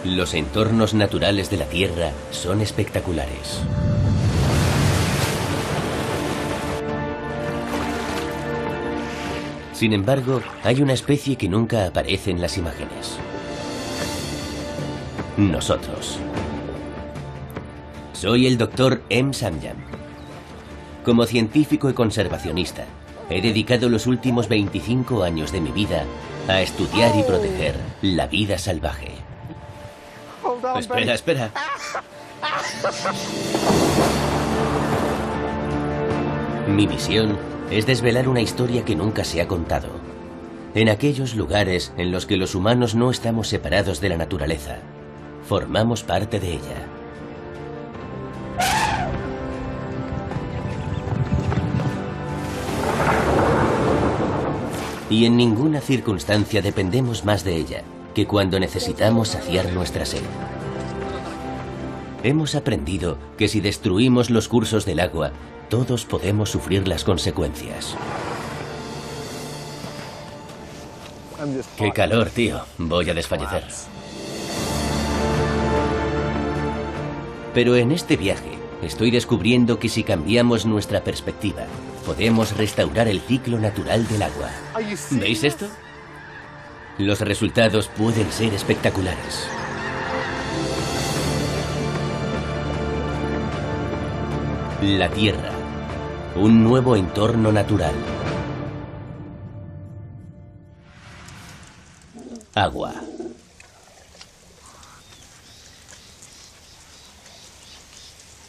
Los entornos naturales de la Tierra son espectaculares. Sin embargo, hay una especie que nunca aparece en las imágenes. Nosotros. Soy el Dr. M. Samyam. Como científico y conservacionista, he dedicado los últimos 25 años de mi vida a estudiar y proteger la vida salvaje. Espera. Mi misión es desvelar una historia que nunca se ha contado. En aquellos lugares en los que los humanos no estamos separados de la naturaleza, formamos parte de ella. Y en ninguna circunstancia dependemos más de ella que cuando necesitamos saciar nuestra sed. Hemos aprendido que si destruimos los cursos del agua, todos podemos sufrir las consecuencias. ¡Qué calor, tío! Voy a desfallecer. Pero en este viaje estoy descubriendo que si cambiamos nuestra perspectiva, podemos restaurar el ciclo natural del agua. ¿Veis esto? Los resultados pueden ser espectaculares. La Tierra, un nuevo entorno natural. Agua.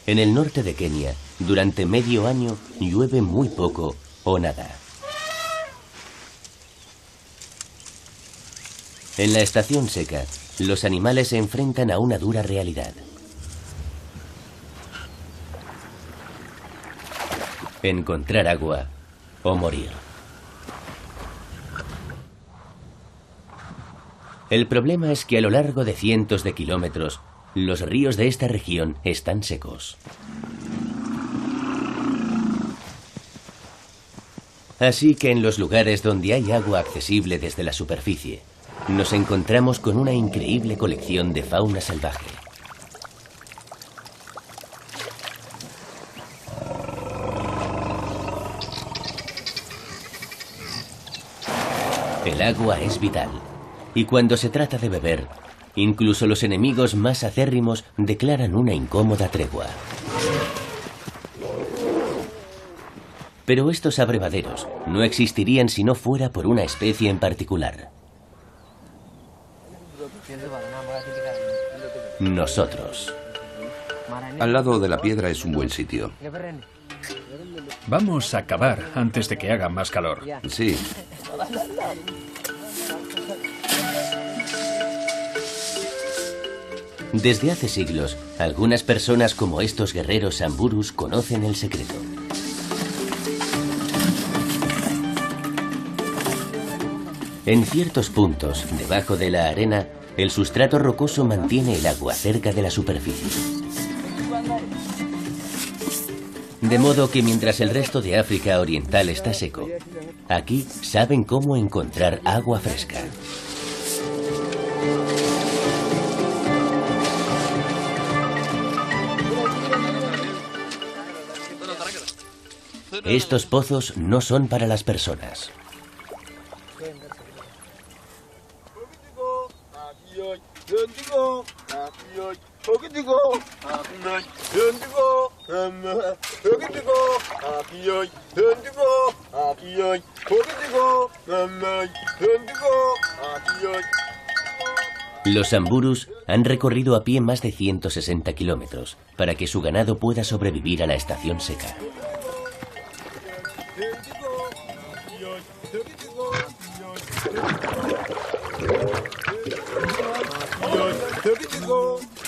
En el norte de Kenia, durante medio año, llueve muy poco o nada. En la estación seca, los animales se enfrentan a una dura realidad. Encontrar agua o morir. El problema es que a lo largo de cientos de kilómetros, los ríos de esta región están secos. Así que en los lugares donde hay agua accesible desde la superficie, nos encontramos con una increíble colección de fauna salvaje. El agua es vital, y cuando se trata de beber, incluso los enemigos más acérrimos declaran una incómoda tregua. Pero estos abrevaderos no existirían si no fuera por una especie en particular. Nosotros. Al lado de la piedra es un buen sitio. Vamos a cavar antes de que haga más calor. Sí. Desde hace siglos, algunas personas como estos guerreros samburus conocen el secreto. En ciertos puntos, debajo de la arena, el sustrato rocoso mantiene el agua cerca de la superficie. De modo que mientras el resto de África Oriental está seco, aquí saben cómo encontrar agua fresca. Estos pozos no son para las personas. Los samburus han recorrido a pie más de 160 kilómetros para que su ganado pueda sobrevivir a la estación seca.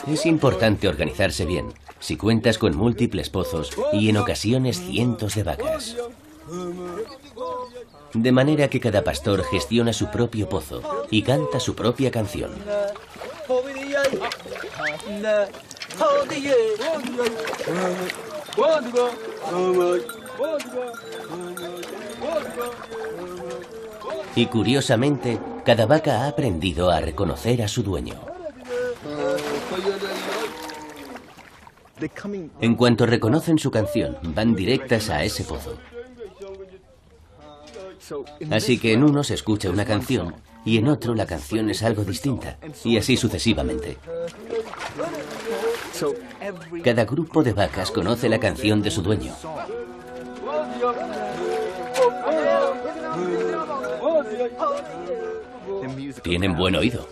Es importante organizarse bien, si cuentas con múltiples pozos y en ocasiones cientos de vacas. De manera que cada pastor gestiona su propio pozo y canta su propia canción. Y curiosamente, cada vaca ha aprendido a reconocer a su dueño. En cuanto reconocen su canción, van directas a ese pozo. Así que en uno se escucha una canción y en otro la canción es algo distinta, y así sucesivamente. Cada grupo de vacas conoce la canción de su dueño. Tienen buen oído.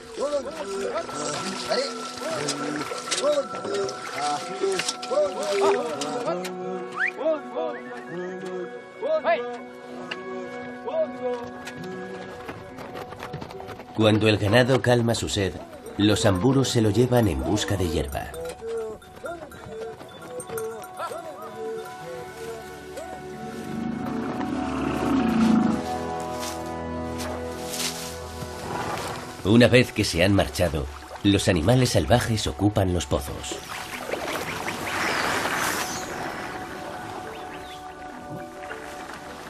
Cuando el ganado calma su sed, los samburus se lo llevan en busca de hierba. Una vez que se han marchado, los animales salvajes ocupan los pozos.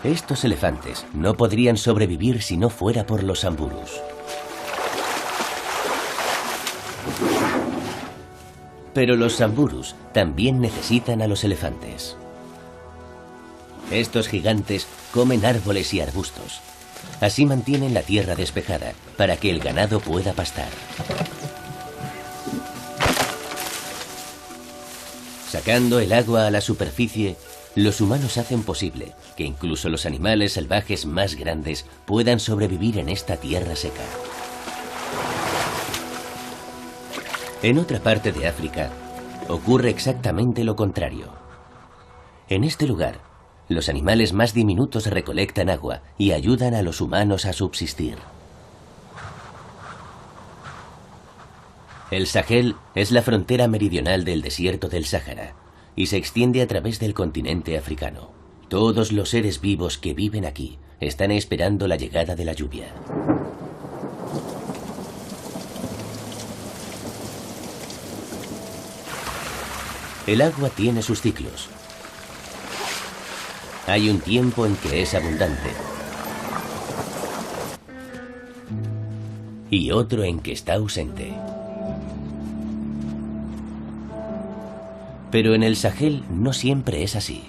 Estos elefantes no podrían sobrevivir si no fuera por los samburus. Pero los samburus también necesitan a los elefantes. Estos gigantes comen árboles y arbustos. Así mantienen la tierra despejada para que el ganado pueda pastar. Sacando el agua a la superficie, los humanos hacen posible que incluso los animales salvajes más grandes puedan sobrevivir en esta tierra seca. En otra parte de África, ocurre exactamente lo contrario. En este lugar, los animales más diminutos recolectan agua y ayudan a los humanos a subsistir. El Sahel es la frontera meridional del desierto del Sáhara y se extiende a través del continente africano. Todos los seres vivos que viven aquí están esperando la llegada de la lluvia. El agua tiene sus ciclos. Hay un tiempo en que es abundante y otro en que está ausente. Pero en el Sahel no siempre es así.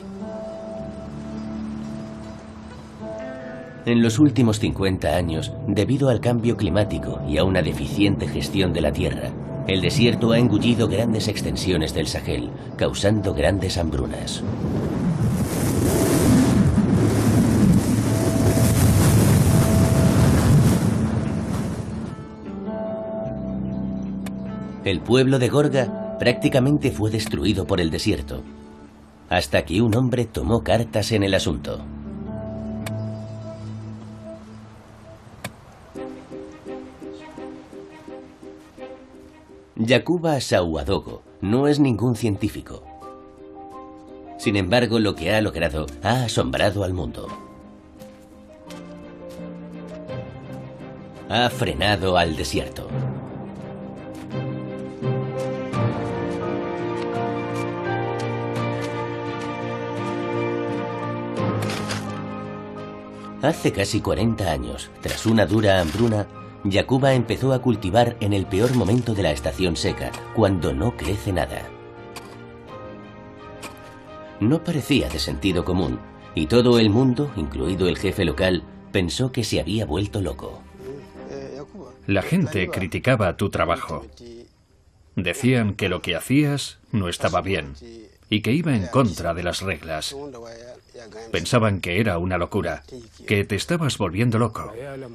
En los últimos 50 años, debido al cambio climático y a una deficiente gestión de la tierra, el desierto ha engullido grandes extensiones del Sahel, causando grandes hambrunas. El pueblo de Gorga prácticamente fue destruido por el desierto, hasta que un hombre tomó cartas en el asunto. Yakuba Saouadogo no es ningún científico. Sin embargo, lo que ha logrado ha asombrado al mundo. Ha frenado al desierto. Hace casi 40 años, tras una dura hambruna, Yakuba empezó a cultivar en el peor momento de la estación seca, cuando no crece nada. No parecía de sentido común, y todo el mundo, incluido el jefe local, pensó que se había vuelto loco. La gente criticaba tu trabajo. Decían que lo que hacías no estaba bien y que iba en contra de las reglas. Pensaban que era una locura, que te estabas volviendo loco.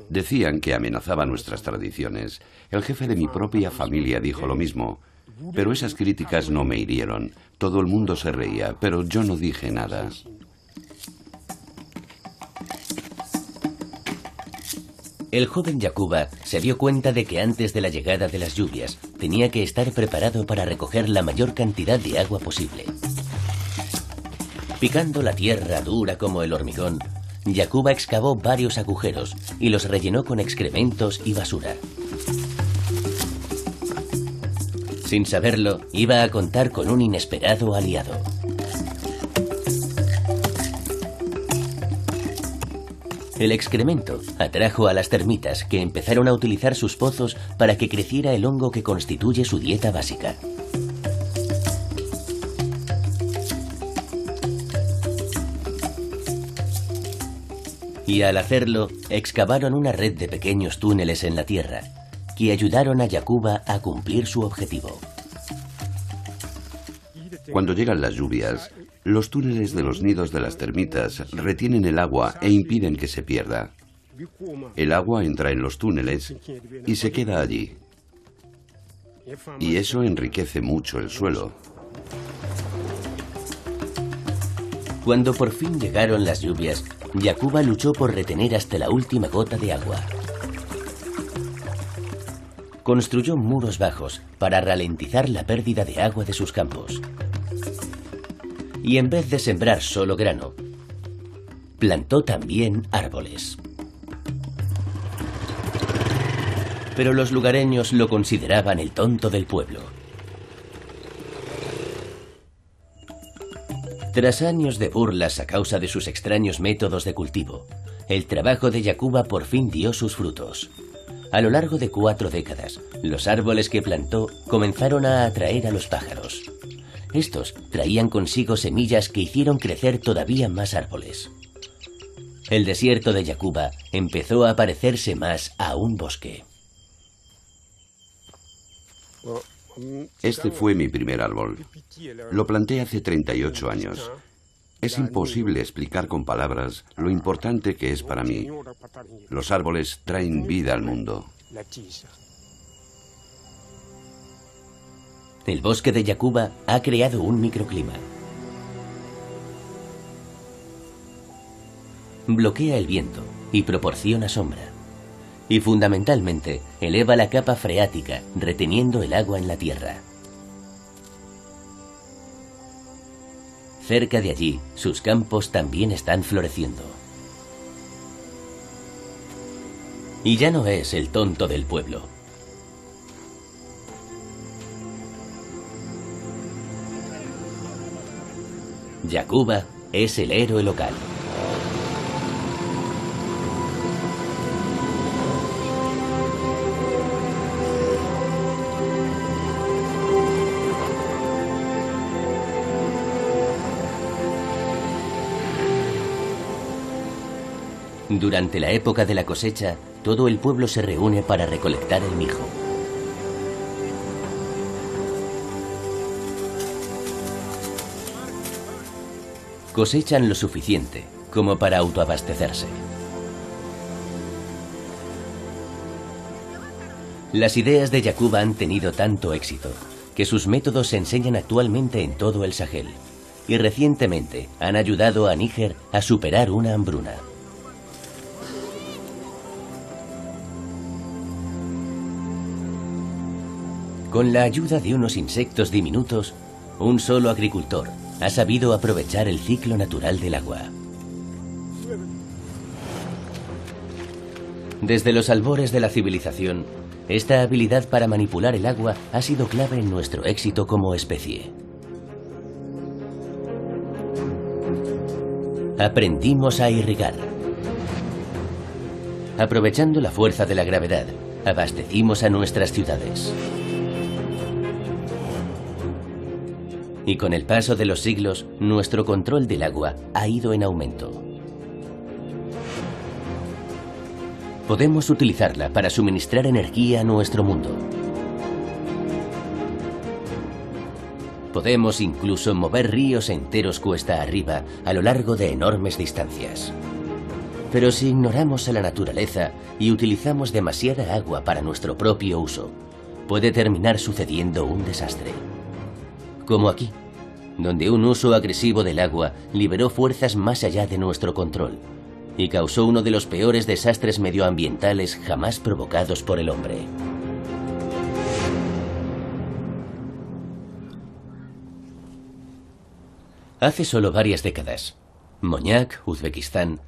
Decían que amenazaba nuestras tradiciones. El jefe de mi propia familia dijo lo mismo. Pero esas críticas no me hirieron. Todo el mundo se reía, pero yo no dije nada. El joven Yakuba se dio cuenta de que antes de la llegada de las lluvias tenía que estar preparado para recoger la mayor cantidad de agua posible. Picando la tierra dura como el hormigón, Yakuba excavó varios agujeros y los rellenó con excrementos y basura. Sin saberlo, iba a contar con un inesperado aliado. El excremento atrajo a las termitas, que empezaron a utilizar sus pozos para que creciera el hongo que constituye su dieta básica. Y al hacerlo, excavaron una red de pequeños túneles en la tierra, que ayudaron a Yakuba a cumplir su objetivo. Cuando llegan las lluvias, los túneles de los nidos de las termitas retienen el agua e impiden que se pierda. El agua entra en los túneles y se queda allí. Y eso enriquece mucho el suelo. Cuando por fin llegaron las lluvias, Yakuba luchó por retener hasta la última gota de agua. Construyó muros bajos para ralentizar la pérdida de agua de sus campos. Y en vez de sembrar solo grano, plantó también árboles. Pero los lugareños lo consideraban el tonto del pueblo. Tras años de burlas a causa de sus extraños métodos de cultivo, el trabajo de Yakuba por fin dio sus frutos. A lo largo de 4 décadas, los árboles que plantó comenzaron a atraer a los pájaros. Estos traían consigo semillas que hicieron crecer todavía más árboles. El desierto de Yakuba empezó a parecerse más a un bosque. Este fue mi primer árbol. Lo planté hace 38 años. Es imposible explicar con palabras lo importante que es para mí. Los árboles traen vida al mundo. El bosque de Yakuba ha creado un microclima. Bloquea el viento y proporciona sombra. Y fundamentalmente eleva la capa freática, reteniendo el agua en la tierra. Cerca de allí, sus campos también están floreciendo. Y ya no es el tonto del pueblo. Yakuba es el héroe local. Durante la época de la cosecha, todo el pueblo se reúne para recolectar el mijo. Cosechan lo suficiente como para autoabastecerse. Las ideas de Yakuba han tenido tanto éxito que sus métodos se enseñan actualmente en todo el Sahel y recientemente han ayudado a Níger a superar una hambruna. Con la ayuda de unos insectos diminutos, un solo agricultor ha sabido aprovechar el ciclo natural del agua. Desde los albores de la civilización, esta habilidad para manipular el agua ha sido clave en nuestro éxito como especie. Aprendimos a irrigar. Aprovechando la fuerza de la gravedad, abastecimos a nuestras ciudades. Y con el paso de los siglos, nuestro control del agua ha ido en aumento. Podemos utilizarla para suministrar energía a nuestro mundo. Podemos incluso mover ríos enteros cuesta arriba a lo largo de enormes distancias. Pero si ignoramos a la naturaleza y utilizamos demasiada agua para nuestro propio uso, puede terminar sucediendo un desastre. Como aquí, donde un uso agresivo del agua liberó fuerzas más allá de nuestro control y causó uno de los peores desastres medioambientales jamás provocados por el hombre. Hace solo varias décadas, Moñak, Uzbekistán,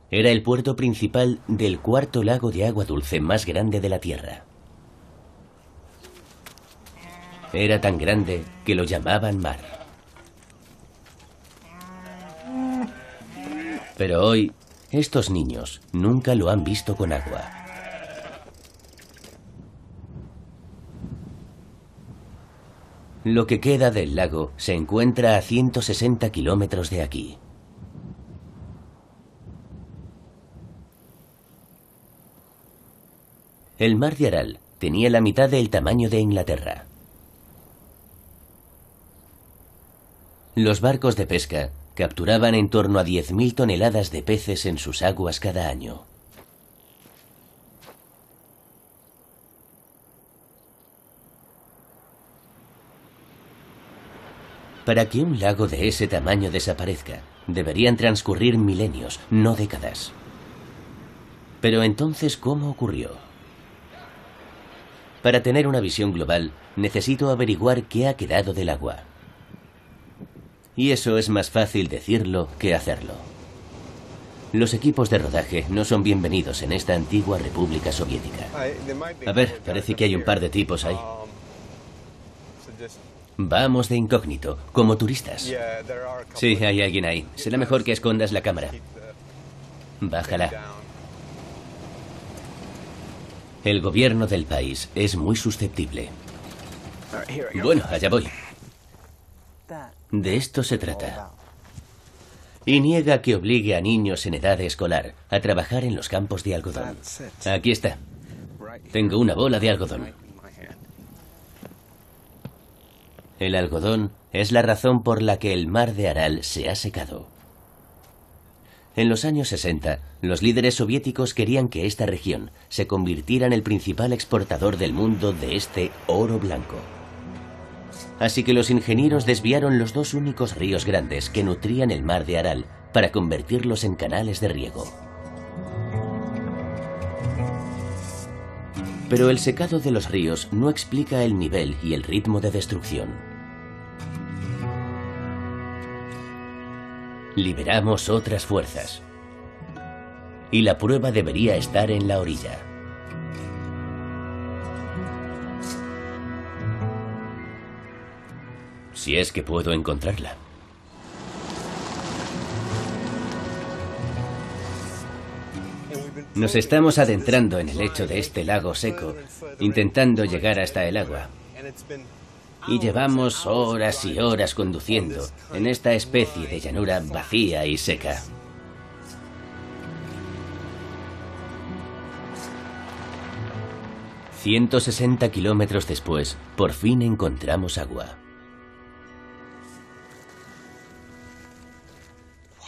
era el puerto principal del 4.º lago de agua dulce más grande de la Tierra. Era tan grande que lo llamaban mar. Pero hoy Estos niños nunca lo han visto con agua. Lo que queda del lago se encuentra a 160 kilómetros de aquí. El mar de Aral tenía la mitad del tamaño de Inglaterra. Los barcos de pesca capturaban en torno a 10.000 toneladas de peces en sus aguas cada año. Para que un lago de ese tamaño desaparezca, deberían transcurrir milenios, no décadas. Pero entonces, ¿cómo ocurrió? Para tener una visión global, necesito averiguar qué ha quedado del agua. Y eso es más fácil decirlo que hacerlo. Los equipos de rodaje no son bienvenidos en esta antigua República Soviética. A ver, parece que hay un par de tipos ahí. Vamos de incógnito, como turistas. Sí, hay alguien ahí. Será mejor que escondas la cámara. Bájala. El gobierno del país es muy susceptible. Bueno, allá voy. De esto se trata. Y niega que obligue a niños en edad escolar a trabajar en los campos de algodón. Aquí está. Tengo una bola de algodón. El algodón es la razón por la que el mar de Aral se ha secado. En los años 60, los líderes soviéticos querían que esta región se convirtiera en el principal exportador del mundo de este oro blanco. Así que los ingenieros desviaron los dos únicos ríos grandes que nutrían el mar de Aral para convertirlos en canales de riego. Pero el secado de los ríos no explica el nivel y el ritmo de destrucción. Liberamos otras fuerzas. Y la prueba debería estar en la orilla. Si es que puedo encontrarla. Nos estamos adentrando en el lecho de este lago seco, intentando llegar hasta el agua. Y llevamos horas y horas conduciendo en esta especie de llanura vacía y seca. «160 kilómetros después, por fin encontramos agua.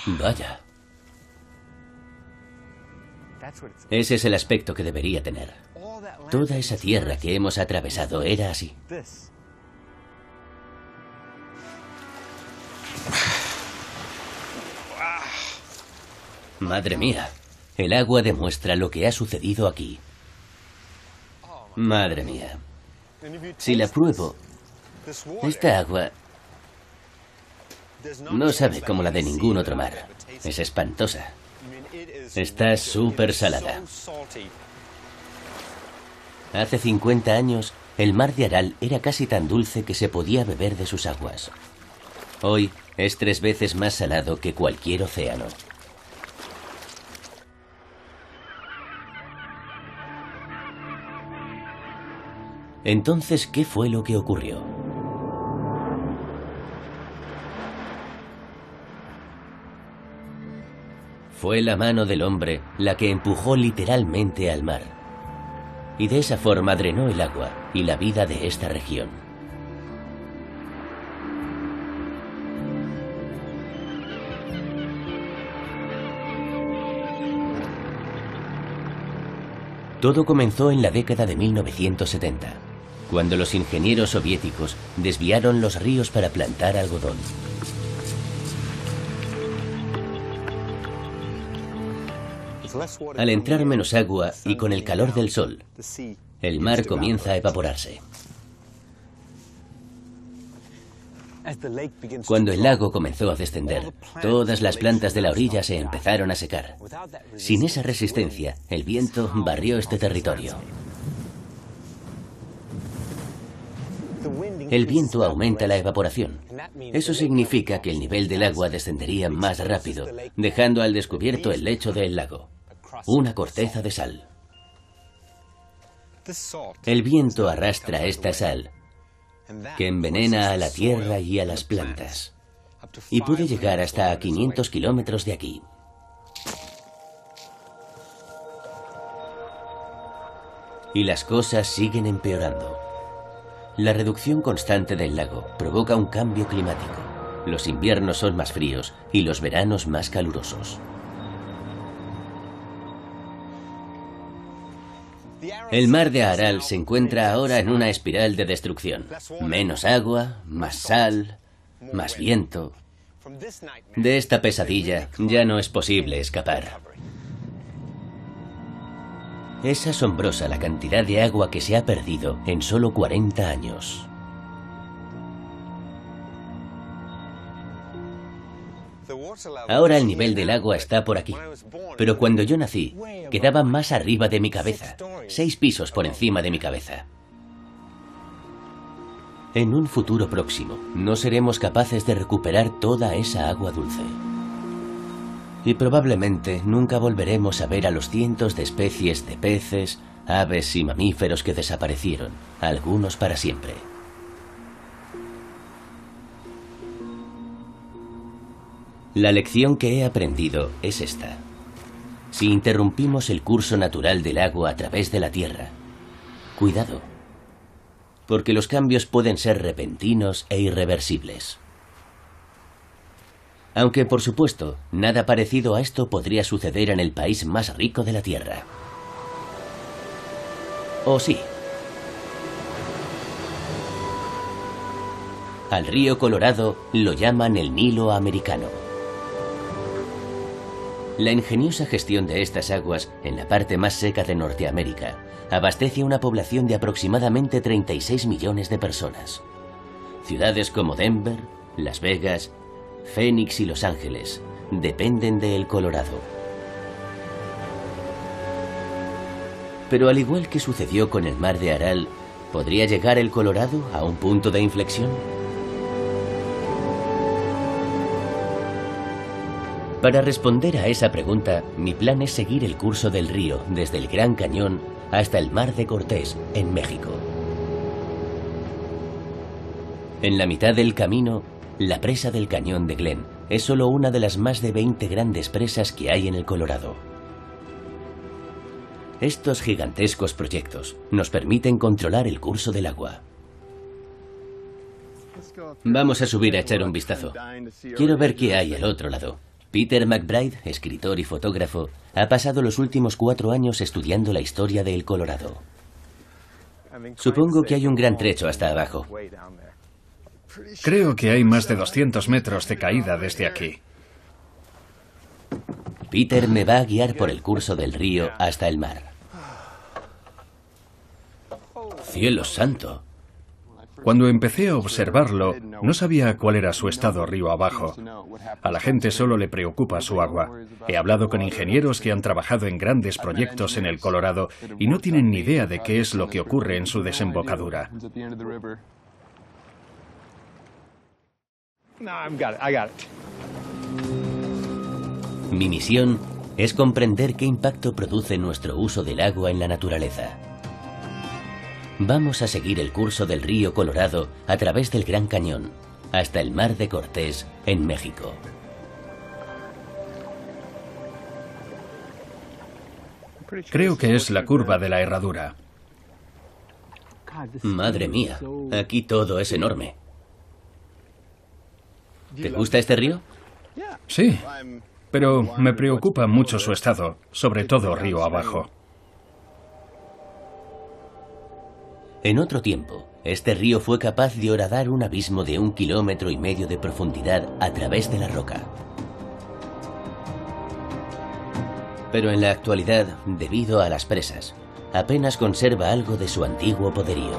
Vaya. Ese es el aspecto que debería tener. Toda esa tierra que hemos atravesado era así. Madre mía, el agua demuestra lo que ha sucedido aquí. Madre mía. Si la pruebo, esta agua no sabe como la de ningún otro mar. Es espantosa. Está súper salada. Hace 50 años, el mar de Aral era casi tan dulce que se podía beber de sus aguas. Hoy es 3 veces más salado que cualquier océano. Entonces, ¿qué fue lo que ocurrió? Fue la mano del hombre la que empujó literalmente al mar. Y de esa forma drenó el agua y la vida de esta región. Todo comenzó en la década de 1970, cuando los ingenieros soviéticos desviaron los ríos para plantar algodón. Al entrar menos agua y con el calor del sol, el mar comienza a evaporarse. Cuando el lago comenzó a descender, todas las plantas de la orilla se empezaron a secar. Sin esa resistencia, el viento barrió este territorio. El viento aumenta la evaporación. Eso significa que el nivel del agua descendería más rápido, dejando al descubierto el lecho del lago, una corteza de sal. El viento arrastra esta sal, que envenena a la tierra y a las plantas, y puede llegar hasta a 500 kilómetros de aquí. Y las cosas siguen empeorando. La reducción constante del lago provoca un cambio climático. Los inviernos son más fríos y los veranos más calurosos. El mar de Aral se encuentra ahora en una espiral de destrucción. Menos agua, más sal, más viento. De esta pesadilla ya no es posible escapar. Es asombrosa la cantidad de agua que se ha perdido en solo 40 años. Ahora el nivel del agua está por aquí, pero cuando yo nací, quedaba más arriba de mi cabeza, 6 pisos por encima de mi cabeza. En un futuro próximo, no seremos capaces de recuperar toda esa agua dulce. Y probablemente nunca volveremos a ver a los cientos de especies de peces, aves y mamíferos que desaparecieron, algunos para siempre. La lección que he aprendido es esta. Si interrumpimos el curso natural del agua a través de la Tierra, cuidado, porque los cambios pueden ser repentinos e irreversibles. Aunque, por supuesto, nada parecido a esto podría suceder en el país más rico de la Tierra. ¿O sí? Al río Colorado lo llaman el Nilo americano. La ingeniosa gestión de estas aguas en la parte más seca de Norteamérica abastece a una población de aproximadamente 36 millones de personas. Ciudades como Denver, Las Vegas, Phoenix y Los Ángeles dependen del Colorado. Pero al igual que sucedió con el mar de Aral, ¿podría llegar el Colorado a un punto de inflexión? Para responder a esa pregunta, mi plan es seguir el curso del río desde el Gran Cañón hasta el Mar de Cortés, en México. En la mitad del camino, la presa del Cañón de Glen es solo una de las más de 20 grandes presas que hay en el Colorado. Estos gigantescos proyectos nos permiten controlar el curso del agua. Vamos a subir a echar un vistazo. Quiero ver qué hay al otro lado. Peter McBride, escritor y fotógrafo, ha pasado los últimos 4 años estudiando la historia del Colorado. Supongo que hay un gran trecho hasta abajo. Creo que hay más de 200 metros de caída desde aquí. Peter me va a guiar por el curso del río hasta el mar. ¡Cielo santo! Cuando empecé a observarlo, no sabía cuál era su estado río abajo. A la gente solo le preocupa su agua. He hablado con ingenieros que han trabajado en grandes proyectos en el Colorado y no tienen ni idea de qué es lo que ocurre en su desembocadura. Mi misión es comprender qué impacto produce nuestro uso del agua en la naturaleza. Vamos a seguir el curso del río Colorado a través del Gran Cañón, hasta el Mar de Cortés, en México. Creo que es la curva de la herradura. Madre mía, aquí todo es enorme. ¿Te gusta este río? Sí, pero me preocupa mucho su estado, sobre todo río abajo. En otro tiempo, este río fue capaz de horadar un abismo de 1,5 kilómetros de profundidad a través de la roca. Pero en la actualidad, debido a las presas, apenas conserva algo de su antiguo poderío.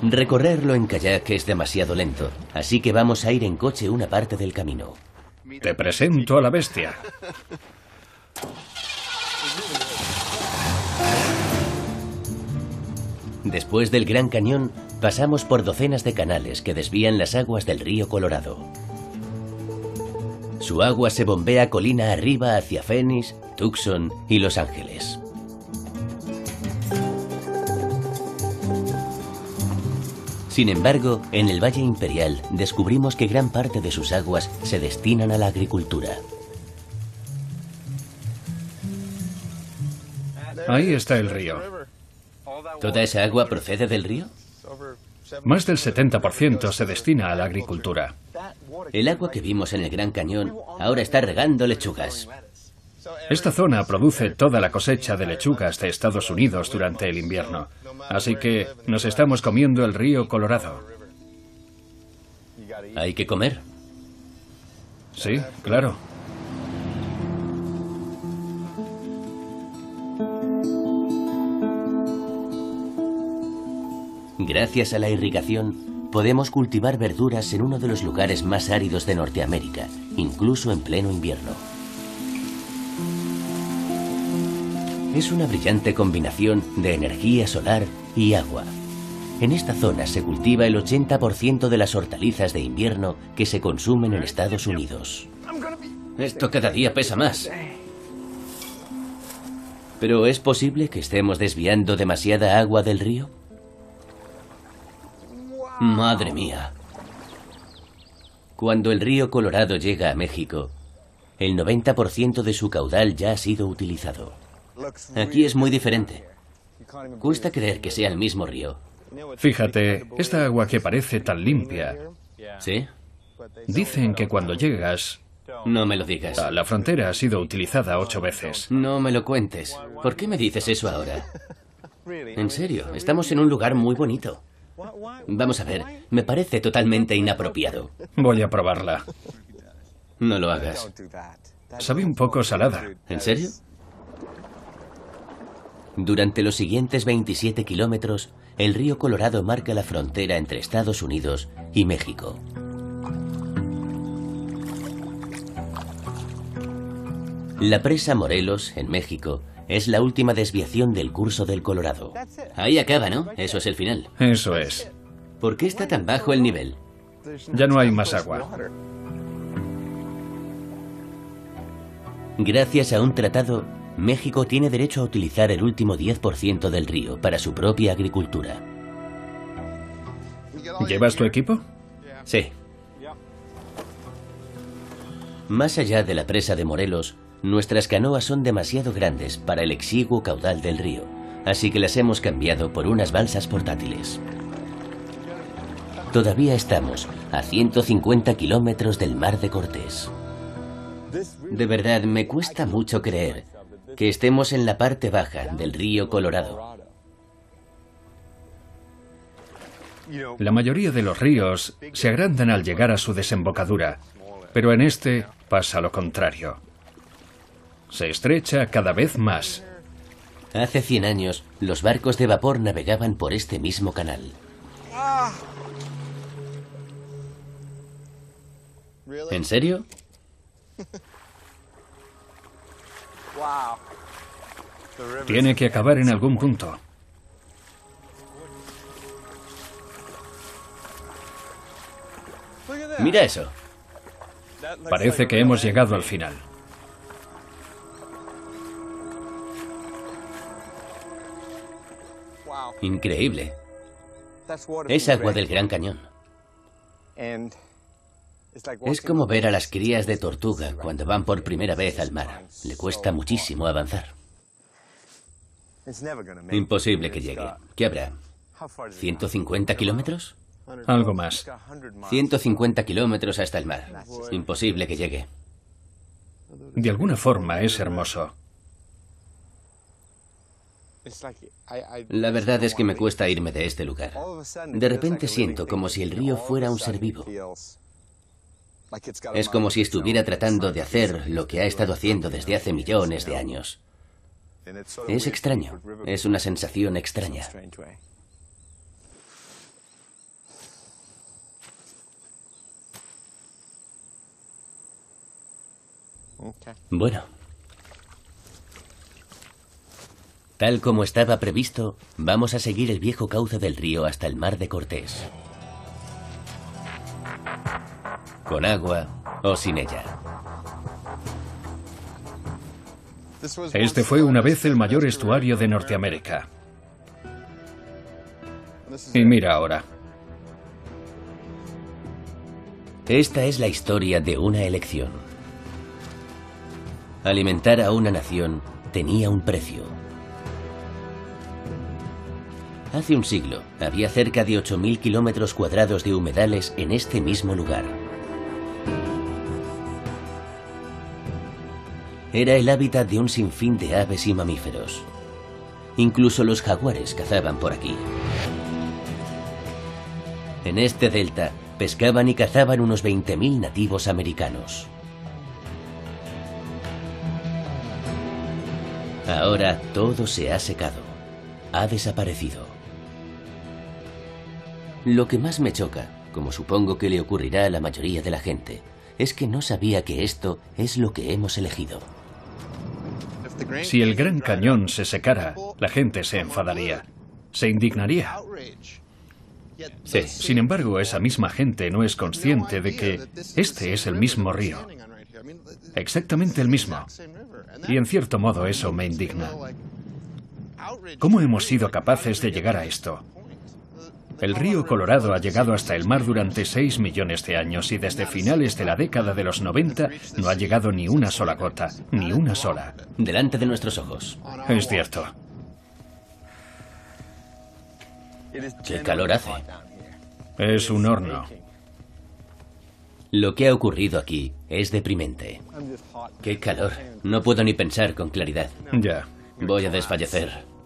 Recorrerlo en kayak es demasiado lento, así que vamos a ir en coche una parte del camino. Te presento a la bestia. Después del Gran Cañón, pasamos por docenas de canales que desvían las aguas del río Colorado. Su agua se bombea colina arriba hacia Phoenix, Tucson y Los Ángeles. Sin embargo, en el Valle Imperial descubrimos que gran parte de sus aguas se destinan a la agricultura. Ahí está el río. ¿Toda esa agua procede del río? Más del 70% se destina a la agricultura. El agua que vimos en el Gran Cañón ahora está regando lechugas. Esta zona produce toda la cosecha de lechugas de Estados Unidos durante el invierno. Así que nos estamos comiendo el río Colorado. ¿Hay que comer? Sí, claro. Gracias a la irrigación, podemos cultivar verduras en uno de los lugares más áridos de Norteamérica, incluso en pleno invierno. Es una brillante combinación de energía solar y agua. En esta zona se cultiva el 80% de las hortalizas de invierno que se consumen en Estados Unidos. Esto cada día pesa más. ¿Pero es posible que estemos desviando demasiada agua del río? ¡Madre mía! Cuando el río Colorado llega a México, el 90% de su caudal ya ha sido utilizado. Aquí es muy diferente. Cuesta creer que sea el mismo río. Fíjate, esta agua que parece tan limpia. ¿Sí? Dicen que cuando llegas No me lo digas. a la frontera ha sido utilizada 8 veces. No me lo cuentes. ¿Por qué me dices eso ahora? En serio, estamos en un lugar muy bonito. Vamos a ver, me parece totalmente inapropiado. Voy a probarla. No lo hagas. Sabe un poco salada. ¿En serio? Durante los siguientes 27 kilómetros, el río Colorado marca la frontera entre Estados Unidos y México. La presa Morelos, en México, es la última desviación del curso del Colorado. Ahí acaba, ¿no? Eso es el final. Eso es. ¿Por qué está tan bajo el nivel? Ya no hay más agua. Gracias a un tratado, México tiene derecho a utilizar el último 10% del río para su propia agricultura. ¿Llevas tu equipo? Sí. Más allá de la presa de Morelos, nuestras canoas son demasiado grandes para el exiguo caudal del río, así que las hemos cambiado por unas balsas portátiles. Todavía estamos a 150 kilómetros del Mar de Cortés. De verdad, me cuesta mucho creer que estemos en la parte baja del río Colorado. La mayoría de los ríos se agrandan al llegar a su desembocadura, pero en este pasa lo contrario. Se estrecha cada vez más. Hace 100 años, los barcos de vapor navegaban por este mismo canal. ¿En serio? Tiene que acabar en algún punto. Mira eso. Parece que hemos llegado al final. Increíble. Es agua del Gran Cañón. Es como ver a las crías de tortuga cuando van por primera vez al mar. Le cuesta muchísimo avanzar. Imposible que llegue. ¿Qué habrá? ¿150 kilómetros? Algo más. 150 kilómetros hasta el mar. Imposible que llegue. De alguna forma es hermoso. La verdad es que me cuesta irme de este lugar. De repente siento como si el río fuera un ser vivo. Es como si estuviera tratando de hacer lo que ha estado haciendo desde hace millones de años. Es extraño. Es una sensación extraña. Bueno. Tal como estaba previsto, vamos a seguir el viejo cauce del río hasta el Mar de Cortés. Con agua o sin ella. Este fue una vez el mayor estuario de Norteamérica. Y mira ahora. Esta es la historia de una elección. Alimentar a una nación tenía un precio. Hace un siglo, había cerca de 8.000 kilómetros cuadrados de humedales en este mismo lugar. Era el hábitat de un sinfín de aves y mamíferos. Incluso los jaguares cazaban por aquí. En este delta, pescaban y cazaban unos 20.000 nativos americanos. Ahora todo se ha secado. Ha desaparecido. Lo que más me choca, como supongo que le ocurrirá a la mayoría de la gente, es que no sabía que esto es lo que hemos elegido. Si el Gran Cañón se secara, la gente se enfadaría, se indignaría. Sí. Sin embargo, esa misma gente no es consciente de que este es el mismo río. Exactamente el mismo. Y en cierto modo eso me indigna. ¿Cómo hemos sido capaces de llegar a esto? El río Colorado ha llegado hasta el mar durante 6 millones de años y desde finales de la década de los 90 no ha llegado ni una sola gota, ni una sola. Delante de nuestros ojos. Es cierto. ¿Qué calor hace? Es un horno. Lo que ha ocurrido aquí es deprimente. ¡Qué calor! No puedo ni pensar con claridad. Ya. Voy a desfallecer.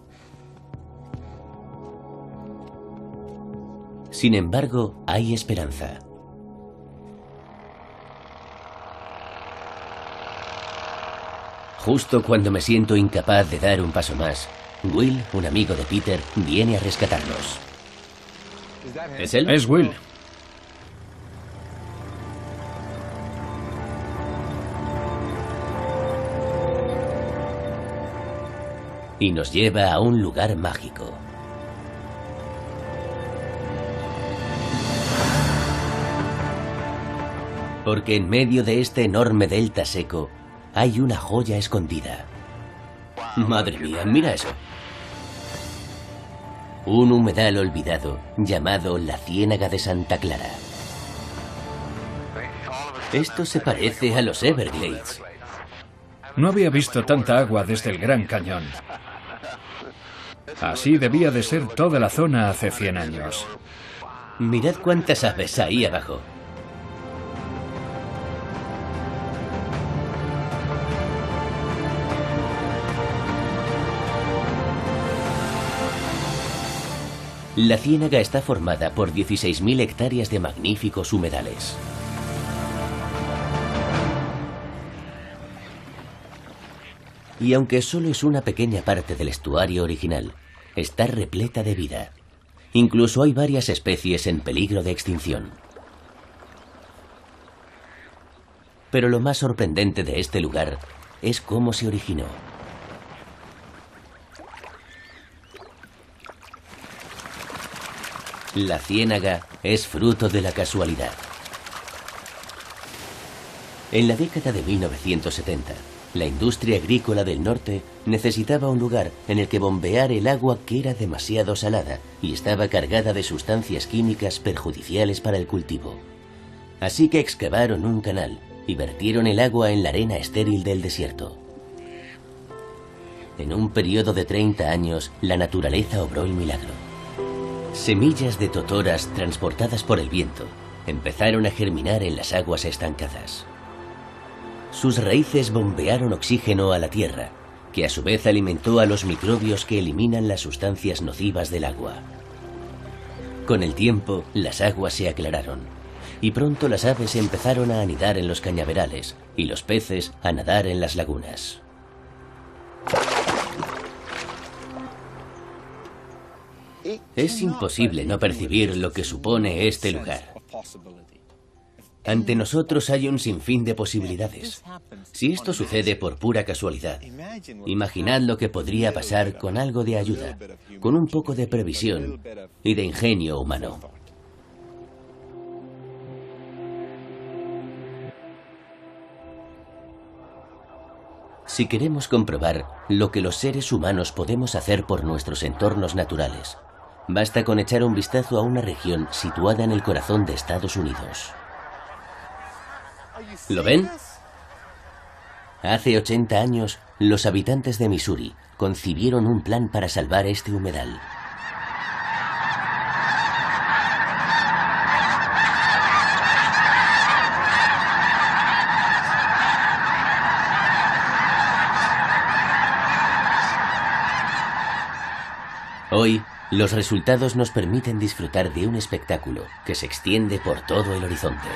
Sin embargo, hay esperanza. Justo cuando me siento incapaz de dar un paso más, Will, un amigo de Peter, viene a rescatarnos. ¿Es él? Es Will. Y nos lleva a un lugar mágico. Porque en medio de este enorme delta seco hay una joya escondida. Madre mía, mira eso. Un humedal olvidado llamado la Ciénaga de Santa Clara. Esto se parece a los Everglades. No había visto tanta agua desde el Gran Cañón. Así debía de ser toda la zona hace 100 años. Mirad cuántas aves ahí abajo. La ciénaga está formada por 16.000 hectáreas de magníficos humedales. Y aunque solo es una pequeña parte del estuario original, está repleta de vida. Incluso hay varias especies en peligro de extinción. Pero lo más sorprendente de este lugar es cómo se originó. La ciénaga es fruto de la casualidad. En la década de 1970, la industria agrícola del norte necesitaba un lugar en el que bombear el agua que era demasiado salada y estaba cargada de sustancias químicas perjudiciales para el cultivo. Así que excavaron un canal y vertieron el agua en la arena estéril del desierto. En un periodo de 30 años, la naturaleza obró el milagro. Semillas de totoras transportadas por el viento empezaron a germinar en las aguas estancadas. Sus raíces bombearon oxígeno a la tierra, que a su vez alimentó a los microbios que eliminan las sustancias nocivas del agua. Con el tiempo, las aguas se aclararon, y pronto las aves empezaron a anidar en los cañaverales y los peces a nadar en las lagunas. Es imposible no percibir lo que supone este lugar. Ante nosotros hay un sinfín de posibilidades. Si esto sucede por pura casualidad, imaginad lo que podría pasar con algo de ayuda, con un poco de previsión y de ingenio humano. Si queremos comprobar lo que los seres humanos podemos hacer por nuestros entornos naturales, basta con echar un vistazo a una región situada en el corazón de Estados Unidos. ¿Lo ven? Hace 80 años, los habitantes de Missouri concibieron un plan para salvar este humedal. Hoy, los resultados nos permiten disfrutar de un espectáculo que se extiende por todo el horizonte.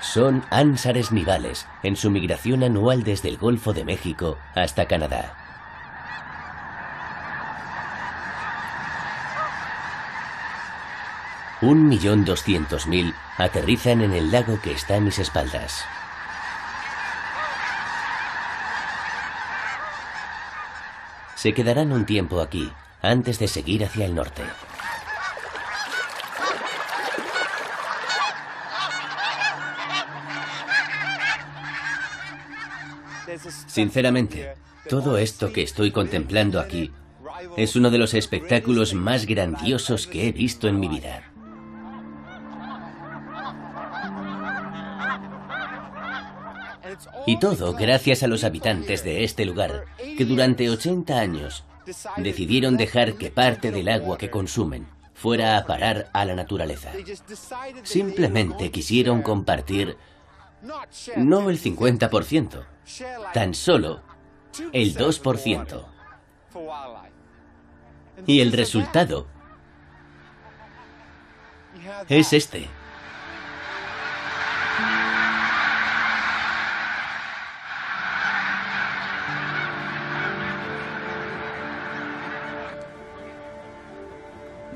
Son ánsares nivales en su migración anual desde el Golfo de México hasta Canadá. $1.200.000 aterrizan en el lago que está a mis espaldas. Se quedarán un tiempo aquí, antes de seguir hacia el norte. Sinceramente, todo esto que estoy contemplando aquí es uno de los espectáculos más grandiosos que he visto en mi vida. Y todo gracias a los habitantes de este lugar, que durante 80 años decidieron dejar que parte del agua que consumen fuera a parar a la naturaleza. Simplemente quisieron compartir no el 50%, tan solo el 2%. Y el resultado es este.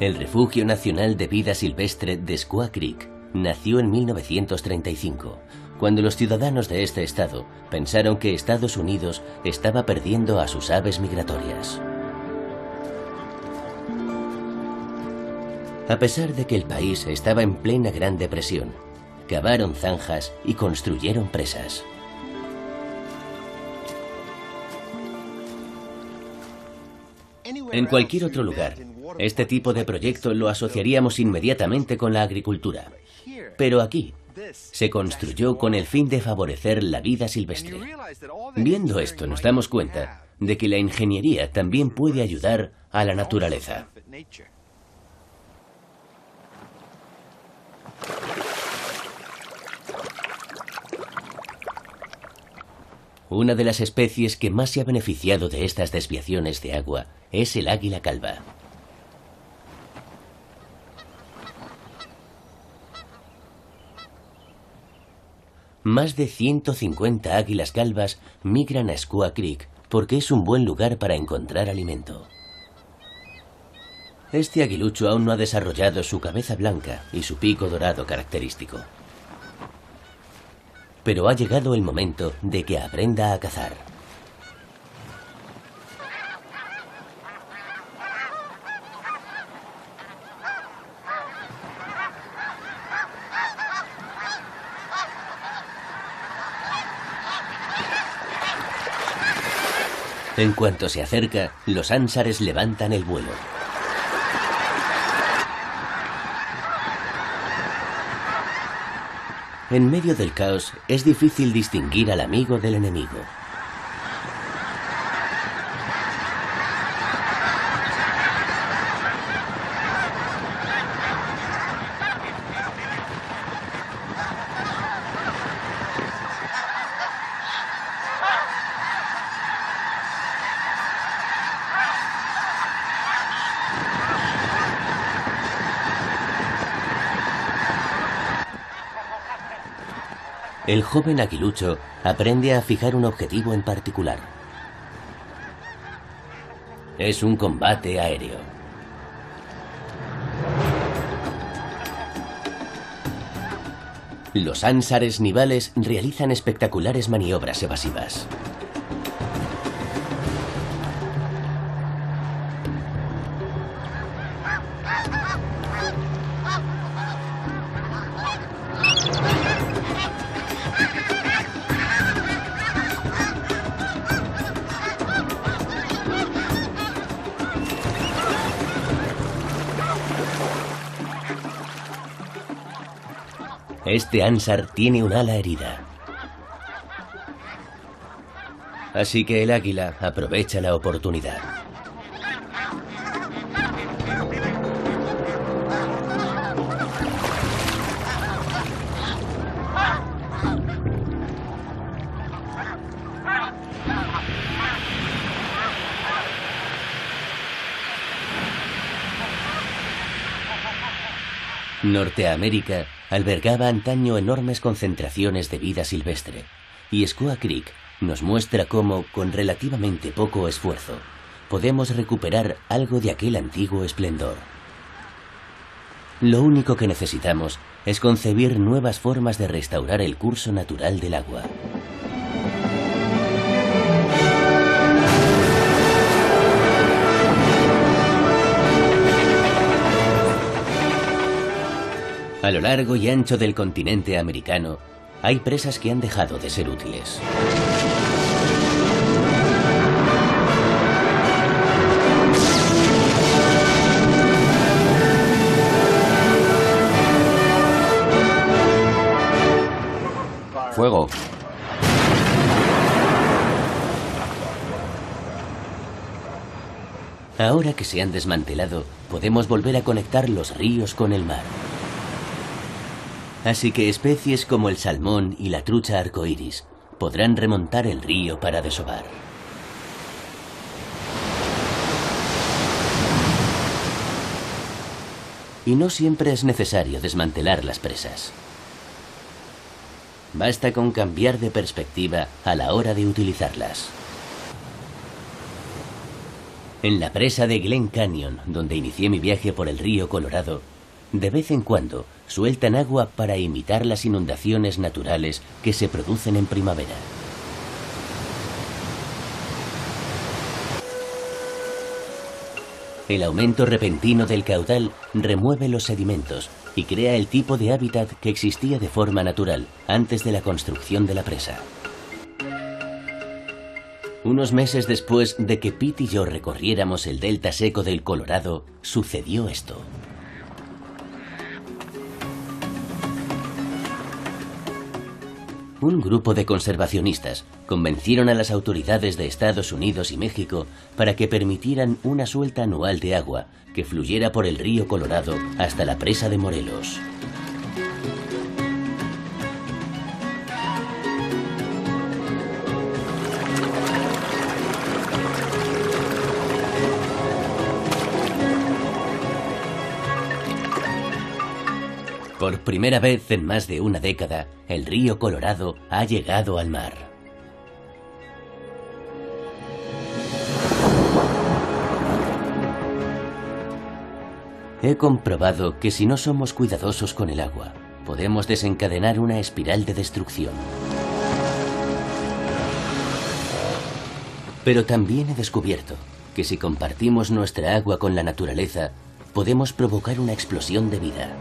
El Refugio Nacional de Vida Silvestre de Squaw Creek nació en 1935, cuando los ciudadanos de este estado pensaron que Estados Unidos estaba perdiendo a sus aves migratorias. A pesar de que el país estaba en plena Gran Depresión, cavaron zanjas y construyeron presas. En cualquier otro lugar, este tipo de proyecto lo asociaríamos inmediatamente con la agricultura. Pero aquí se construyó con el fin de favorecer la vida silvestre. Viendo esto, nos damos cuenta de que la ingeniería también puede ayudar a la naturaleza. Una de las especies que más se ha beneficiado de estas desviaciones de agua es el águila calva. Más de 150 águilas calvas migran a Squaw Creek porque es un buen lugar para encontrar alimento. Este aguilucho aún no ha desarrollado su cabeza blanca y su pico dorado característico. Pero ha llegado el momento de que aprenda a cazar. En cuanto se acerca, los ánsares levantan el vuelo. En medio del caos, es difícil distinguir al amigo del enemigo. El joven aguilucho aprende a fijar un objetivo en particular. Es un combate aéreo. Los Ansares nivales realizan espectaculares maniobras evasivas. Este Ansar tiene un ala herida. Así que el águila aprovecha la oportunidad. Norteamérica albergaba antaño enormes concentraciones de vida silvestre, y Squaw Creek nos muestra cómo, con relativamente poco esfuerzo, podemos recuperar algo de aquel antiguo esplendor. Lo único que necesitamos es concebir nuevas formas de restaurar el curso natural del agua. A lo largo y ancho del continente americano, hay presas que han dejado de ser útiles. Fuego. Ahora que se han desmantelado, podemos volver a conectar los ríos con el mar. Así que especies como el salmón y la trucha arcoíris podrán remontar el río para desovar. Y no siempre es necesario desmantelar las presas. Basta con cambiar de perspectiva a la hora de utilizarlas. En la presa de Glen Canyon, donde inicié mi viaje por el río Colorado, de vez en cuando sueltan agua para imitar las inundaciones naturales que se producen en primavera. El aumento repentino del caudal remueve los sedimentos y crea el tipo de hábitat que existía de forma natural antes de la construcción de la presa. Unos meses después de que Pete y yo recorriéramos el delta seco del Colorado, sucedió esto. Un grupo de conservacionistas convencieron a las autoridades de Estados Unidos y México para que permitieran una suelta anual de agua que fluyera por el río Colorado hasta la presa de Morelos. Por primera vez en más de una década, el río Colorado ha llegado al mar. He comprobado que si no somos cuidadosos con el agua, podemos desencadenar una espiral de destrucción. Pero también he descubierto que si compartimos nuestra agua con la naturaleza, podemos provocar una explosión de vida.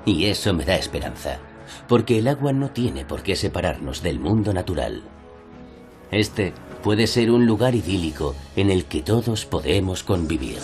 Y eso me da esperanza, porque el agua no tiene por qué separarnos del mundo natural. Este puede ser un lugar idílico en el que todos podemos convivir.